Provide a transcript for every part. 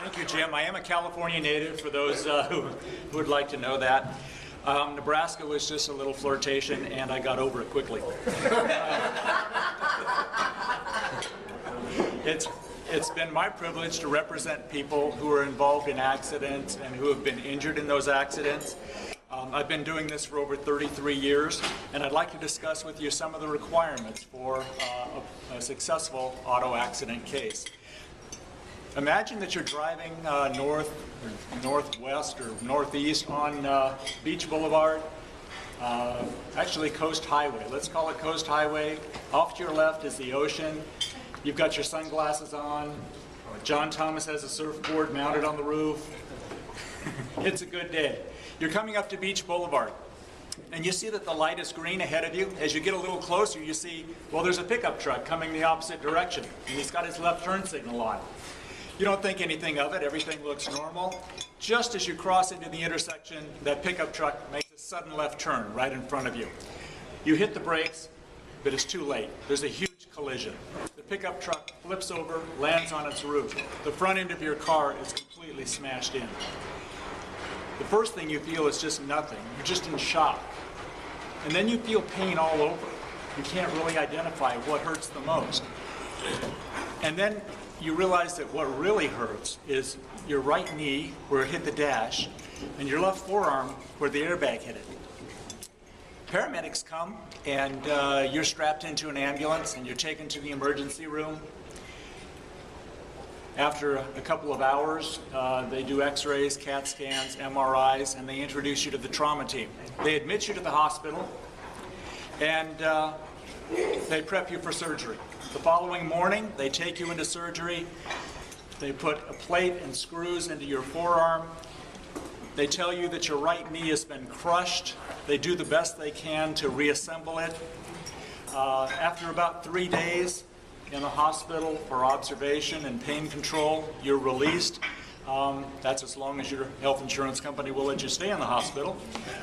Thank you, Jim. I am a California native, for those who would like to know that. Nebraska was just a little flirtation, and I got over it quickly. It's been my privilege to represent people who are involved in accidents and who have been injured in those accidents. I've been doing this for over 33 years, and I'd like to discuss with you some of the requirements for a successful auto accident case. Imagine that you're driving north, or northwest, or northeast on Beach Boulevard, actually Coast Highway. Let's call it Coast Highway. Off to your left is the ocean. You've got your sunglasses on. John Thomas has a surfboard mounted on the roof. It's a good day. You're coming up to Beach Boulevard, and you see that the light is green ahead of you. As you get a little closer, you see, well, there's a pickup truck coming the opposite direction, and he's got his left turn signal on. You don't think anything of it. Everything looks normal. Just as you cross into the intersection, that pickup truck makes a sudden left turn right in front of you. You hit the brakes, but it's too late. There's a huge collision. The pickup truck flips over, lands on its roof. The front end of your car is completely smashed in. The first thing you feel is just nothing. You're just in shock. And then you feel pain all over. You can't really identify what hurts the most. And then you realize that what really hurts is your right knee where it hit the dash and your left forearm where the airbag hit it. Paramedics come, and you're strapped into an ambulance and you're taken to the emergency room. After a couple of hours, they do x-rays, CAT scans, MRIs, and they introduce you to the trauma team. They admit you to the hospital, and they prep you for surgery. The following morning, they take you into surgery. They put a plate and screws into your forearm. They tell you that your right knee has been crushed. They do the best they can to reassemble it. After about 3 days in the hospital for observation and pain control, you're released. That's as long as your health insurance company will let you stay in the hospital.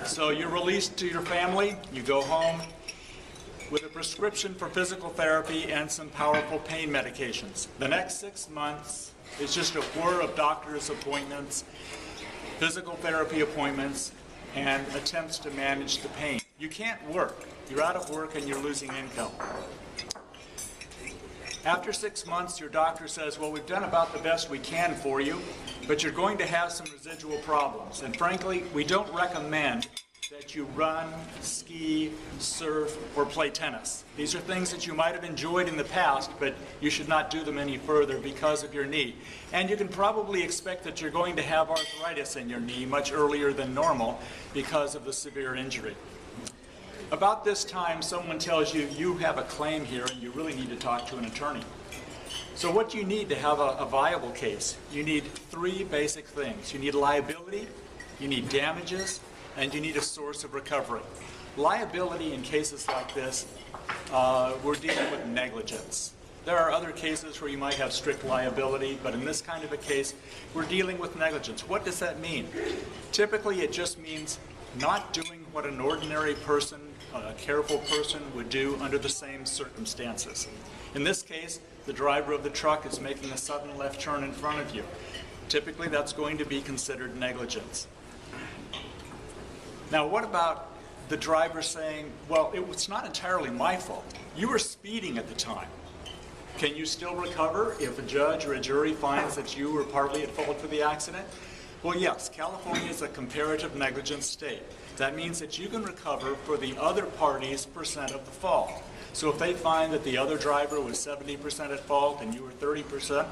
So you're released to your family. You go home with a prescription for physical therapy and some powerful pain medications. The next 6 months is just a whir of doctor's appointments, physical therapy appointments, and attempts to manage the pain. You can't work. You're out of work and you're losing income. After 6 months, your doctor says, well, we've done about the best we can for you, but you're going to have some residual problems. And frankly, we don't recommend that you run, ski, surf, or play tennis. These are things that you might have enjoyed in the past, but you should not do them any further because of your knee. And you can probably expect that you're going to have arthritis in your knee much earlier than normal because of the severe injury. About this time, someone tells you you have a claim here and you really need to talk to an attorney. So what you need to have a viable case, you need 3 basic things. You need liability, you need damages, and you need a source of recovery. Liability in cases like this, we're dealing with negligence. There are other cases where you might have strict liability, but in this kind of a case, we're dealing with negligence. What does that mean? Typically, it just means not doing what an ordinary person, a careful person, would do under the same circumstances. In this case, the driver of the truck is making a sudden left turn in front of you. Typically, that's going to be considered negligence. Now, what about the driver saying, well, it was not entirely my fault. You were speeding at the time. Can you still recover if a judge or a jury finds that you were partly at fault for the accident? Well, yes, California is a comparative negligence state. That means that you can recover for the other party's percent of the fault. So if they find that the other driver was 70% at fault and you were 30%,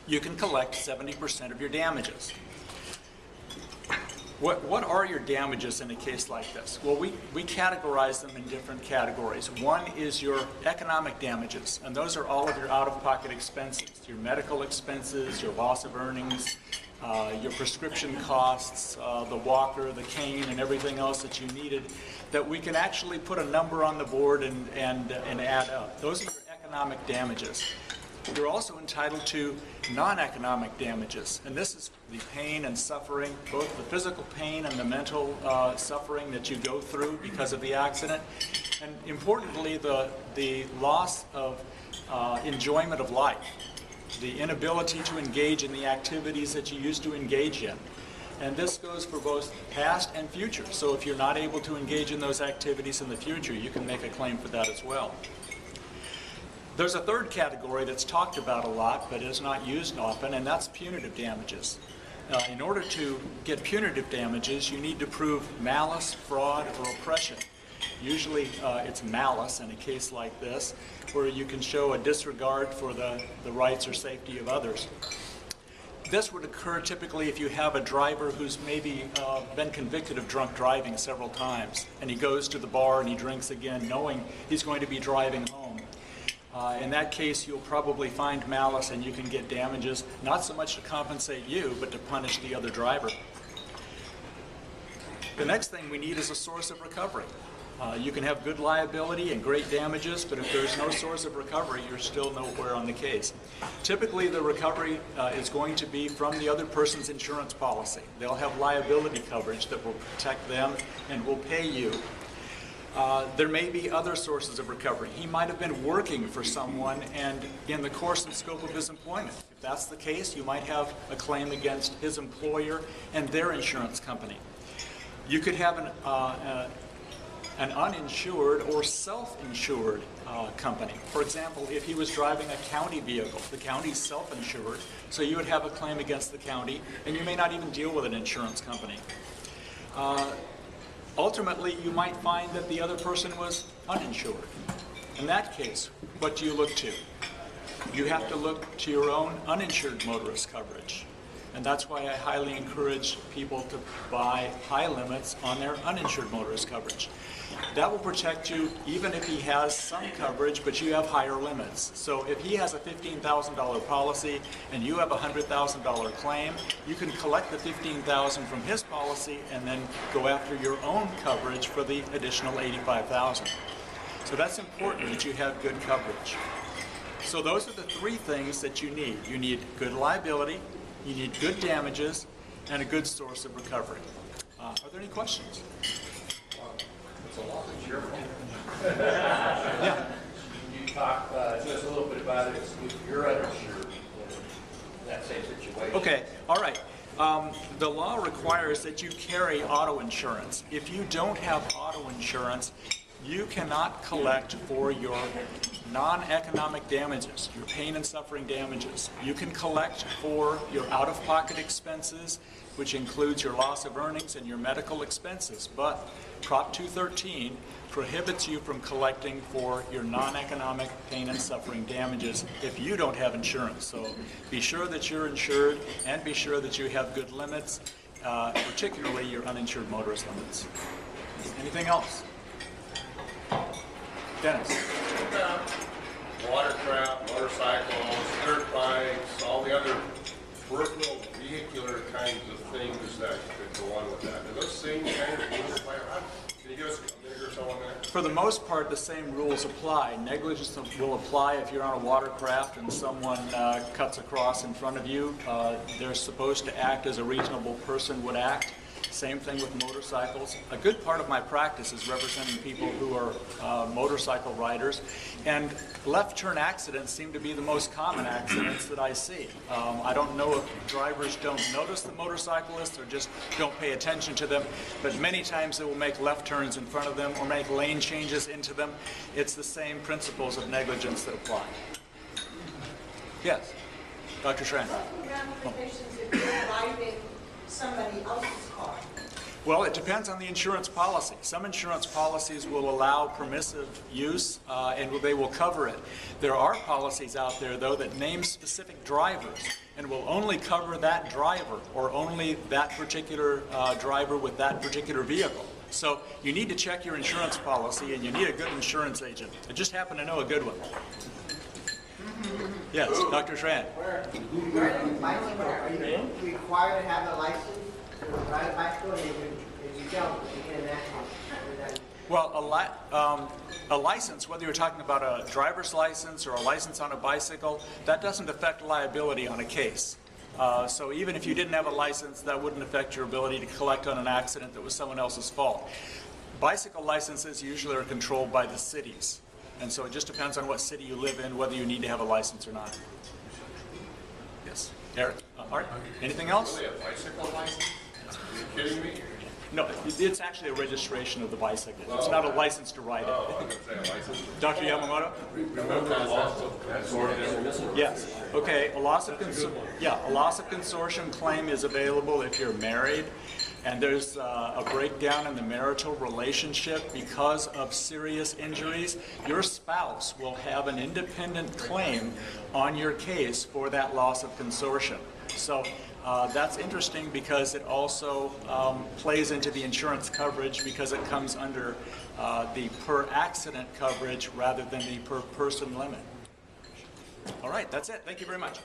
you can collect 70% of your damages. What are your damages in a case like this? Well, we categorize them in different categories. One is your economic damages, and those are all of your out-of-pocket expenses, your medical expenses, your loss of earnings, your prescription costs, the walker, the cane, and everything else that you needed, that we can actually put a number on the board and add up. Those are your economic damages. You're also entitled to non-economic damages, and this is the pain and suffering, both the physical pain and the mental suffering that you go through because of the accident, and importantly, the loss of enjoyment of life. the inability to engage in the activities that you used to engage in. And this goes for both past and future. So if you're not able to engage in those activities in the future, you can make a claim for that as well. There's a third category that's talked about a lot but is not used often, and that's punitive damages. In order to get punitive damages, you need to prove malice, fraud, or oppression. Usually it's malice in a case like this, where you can show a disregard for the rights or safety of others. This would occur typically if you have a driver who's maybe been convicted of drunk driving several times, and he goes to the bar and he drinks again knowing he's going to be driving home. In that case, you'll probably find malice and you can get damages, not so much to compensate you, but to punish the other driver. The next thing we need is a source of recovery. You can have good liability and great damages, but if there's no source of recovery, you're still nowhere on the case. Typically, the recovery is going to be from the other person's insurance policy. They'll have liability coverage that will protect them and will pay you. There may be other sources of recovery. He might have been working for someone and in the course and scope of his employment. If that's the case, you might have a claim against his employer and their insurance company. You could have an uninsured or self-insured company. For example, if he was driving a county vehicle, the county's self-insured, so you would have a claim against the county, and you may not even deal with an insurance company. Ultimately, you might find that the other person was uninsured. In that case, what do you look to? You have to look to your own uninsured motorist coverage. And that's why I highly encourage people to buy high limits on their uninsured motorist coverage. That will protect you even if he has some coverage, but you have higher limits. So if he has a $15,000 policy and you have a $100,000 claim, you can collect the $15,000 from his policy and then go after your own coverage for the additional $85,000. So that's important that you have good coverage. So those are the three things that you need. You need good liability, you need good damages, and a good source of recovery. Are there any questions? It's a lot of cheerful. Yeah. You talk just a little bit about it if you're uninsured in that same situation. Okay, all right. The law requires that you carry auto insurance. If you don't have auto insurance, you cannot collect for your non-economic damages, your pain and suffering damages. You can collect for your out-of-pocket expenses, which includes your loss of earnings and your medical expenses, but Prop 213 prohibits you from collecting for your non-economic pain and suffering damages if you don't have insurance. So be sure that you're insured and be sure that you have good limits, particularly your uninsured motorist limits. Anything else? Dennis. Watercraft, motorcycles, dirt bikes, all the other peripheral vehicular kinds of things that go on with that. Do those same kind of rules apply? Can you give us a minute or so on that? For the most part, the same rules apply. Negligence will apply if you're on a watercraft and someone cuts across in front of you. They're supposed to act as a reasonable person would act. Same thing with motorcycles. A good part of my practice is representing people who are motorcycle riders, and left turn accidents seem to be the most common accidents that I see. I don't know if drivers don't notice the motorcyclists or just don't pay attention to them, but many times they will make left turns in front of them or make lane changes into them. It's the same principles of negligence that apply. Yes, Dr. Schran. Ramifications if you're driving somebody else's car? Well, it depends on the insurance policy. Some insurance policies will allow permissive use and they will cover it. There are policies out there, though, that name specific drivers and will only cover that driver or only that particular driver with that particular vehicle. So you need to check your insurance policy and you need a good insurance agent. I just happen to know a good one. Yes, Dr. Schran. Are you required to have a license to ride a bicycle? If you don't, you get an accident. Well, a license, whether you're talking about a driver's license or a license on a bicycle, that doesn't affect liability on a case. So even if you didn't have a license, that wouldn't affect your ability to collect on an accident that was someone else's fault. Bicycle licenses usually are controlled by the cities. And so it just depends on what city you live in, whether you need to have a license or not. Yes. Eric, Art, anything else? Really, a bicycle license? Are you kidding me? No, it's actually a registration of the bicycle. It's not a license to ride Oh, I it. was gonna say a license. Dr. Yamamoto? Remember the loss of consortium? Yes. Okay, a loss of consortium claim is available if you're married, and there's a breakdown in the marital relationship because of serious injuries. Your spouse will have an independent claim on your case for that loss of consortium. So that's interesting because it also plays into the insurance coverage because it comes under the per accident coverage rather than the per person limit. All right, that's it. Thank you very much.